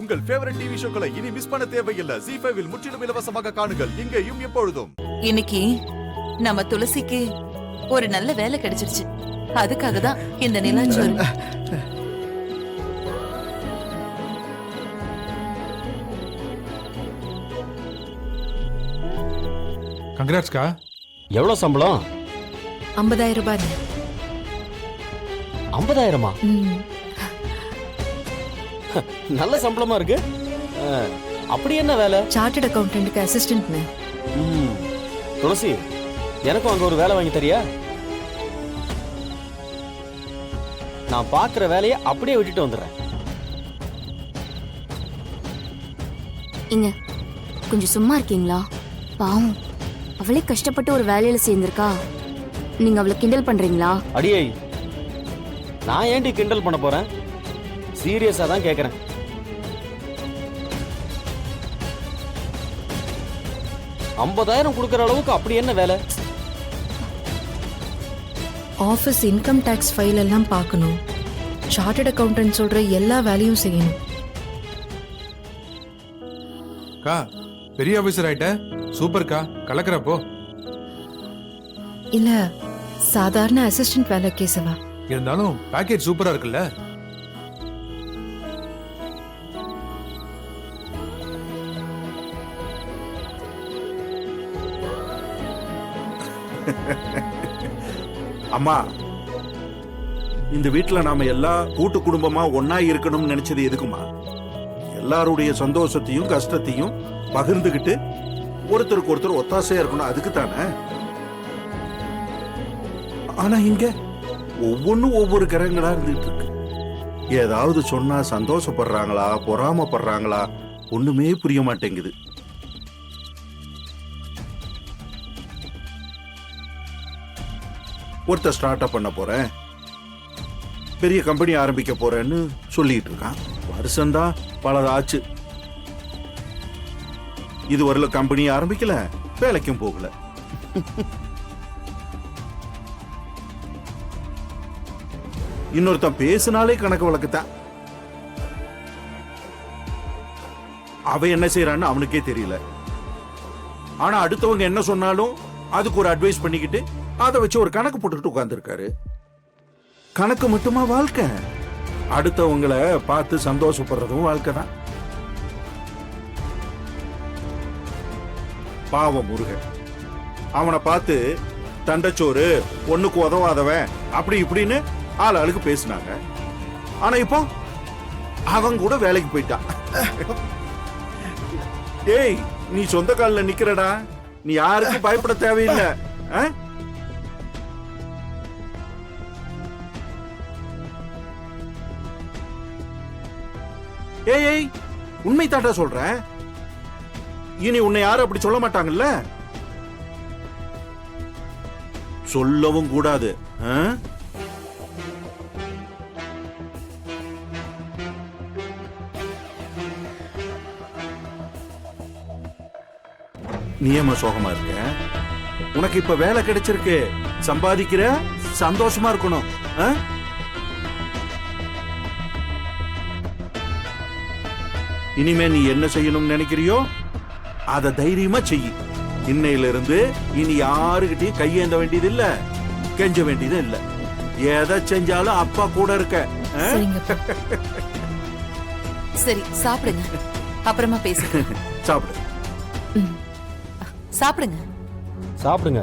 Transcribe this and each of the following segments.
உங்கள் favourite TV ஷோக்களை இனி miss பண்ண தேவையில்லை. ZEE5 இல் முற்றிலும் இலவசமாக காணுங்கள். இங்கேயும் எப்பொழுதும். இன்னைக்கு நம்ம துளசிக்கு ஒரு நல்ல வேலை கிடைச்சிருச்சு. அதுக்காக தான் இந்த நிலாச்சோறு. கங்க்ராட்ஸ்கா. எவ்வளவு சம்பளம்? 50,000 ரூபாய். 50,000மா? நல்ல சம்பளமா இருக்கு. அப்படி என்ன வேலை? சார்ட்டர்ட் அக்கவுண்டன்ட்க்கு அசிஸ்டன்ட்னு. துளசி, எனக்கும் அங்க ஒரு வேலை வாங்கி தரியா? நான் பாக்குற வேலையை அப்படியே விட்டுட்டு வந்துடுறேன். இங்க கொஞ்சம் சும்மா இருக்கீங்களா? பாவம், அவளே கஷ்டப்பட்டு ஒரு வேலையில சேர்ந்திருக்கா. நீங்க அவளை கிண்டல் பண்றீங்களா? அடியே, நான் ஏன்டி கிண்டல் பண்ண போறேன்? சீரியஸா தான் கேக்குறேன். $50,000 கொடுக்கற அளவுக்கு அப்படி என்ன வேலை? ஆஃபீஸ் இன்கம் டாக்ஸ் ஃபைல் எல்லாம் பார்க்கணும். சார்ட்டர்ட் அக்கவுண்டன்ட் சொல்ற எல்லா வேலையும் செய்யணும். கா, பெரிய ஆபீசர் ஆயிட்ட. சூப்பர்க்கா, கலக்கறப்போ. இல்ல, சாதாரண அசிஸ்டன்ட் வேலை கேசவா. இருந்தாலும் பேக்கேஜ் சூப்பரா இருக்குல்ல. அம்மா, இந்த வீட்டுல நாம எல்லா கூட்டு குடும்பமா ஒன்னா இருக்கணும்னு நினைச்சது எதுக்குமா? எல்லாருடைய சந்தோஷத்தையும் கஷ்டத்தையும் பகிர்ந்துகிட்டு ஒருத்தருக்கு ஒருத்தர் ஒத்தாசையா இருக்கணும், அதுக்கு தானே. ஆனா இங்க ஒவ்வொன்னும் ஒவ்வொரு கிரகங்களா இருந்துட்டு இருக்கு. ஏதாவது சொன்னா சந்தோஷப்படுறாங்களா பொறாமப்படுறாங்களா ஒண்ணுமே புரிய மாட்டேங்குது. ஒருத்தர் ஸ்டார்ட் அப் பண்ண போறேன், பெரிய கம்பெனி ஆரம்பிக்க போறேன்னு சொல்லிட்டு இருக்கான். வருஷம்தான் பலதாச்சு, இதுவரையில கம்பெனி ஆரம்பிக்கல, வேலைக்கும் போகல. இன்னொருத்தன் பேசினாலே கணக்கு வழக்குத்தான். அவன் என்ன செய்யறான்னு அவனுக்கே தெரியல. ஆனா அடுத்தவங்க என்ன சொன்னாலும் அதுக்கு ஒரு அட்வைஸ் பண்ணிக்கிட்டு அதை வச்சு ஒரு கணக்கு போட்டுக்கிட்டு உட்கார்ந்துருக்காரு. கணக்கு மட்டுமா வாழ்க்கை? அடுத்தவங்களை பார்த்து சந்தோஷப்படுறதும் வாழ்க்கை தான். பாவம் முருகன், அவனை பார்த்து தண்டச்சோறு, ஒண்ணுக்கு உதவாதவன், அப்படி இப்படின்னு ஆள் ஆளுக்கு பேசினாங்க. ஆனா இப்போ அவன் கூட வேலைக்கு போயிட்டான். ஏய், நீ சொந்த காலில் நிக்கிறடா, நீ யாருக்கும் பயப்பட தேவையில்லை. ஏய், உண்மை தாட்டா சொல்றேன். இனி உன்னை யாரும் அப்படி சொல்ல மாட்டாங்கல்ல, சொல்லவும் கூடாது. நியம சோகமா இருக்க, உனக்கு இப்ப வேலை கிடைச்சிருக்கு, சம்பாதிக்கிற, சந்தோஷமா இருக்கணும். இனிமே நீ என்ன செய்யணும்னு நினைக்கிறியோ அதை தைரியமா செய்யி. இன்னையிலிருந்து இனி யாருகிட்டையும் கையேந்த வேண்டியது இல்ல, கெஞ்ச வேண்டியது இல்ல. எதை செஞ்சாலும் அப்பா கூட இருக்க. சரி, சாப்பிடுங்க, அப்புறமா பேசுங்க. சாப்பிடு. சாப்பிடுங்க. சாப்பிடுங்க,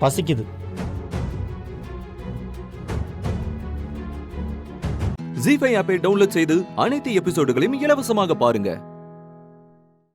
பசிக்குது. ZEE5 ஆப்பை டவுன்லோட் செய்து அனைத்து எபிசோடுகளையும் இலவசமாக பாருங்க.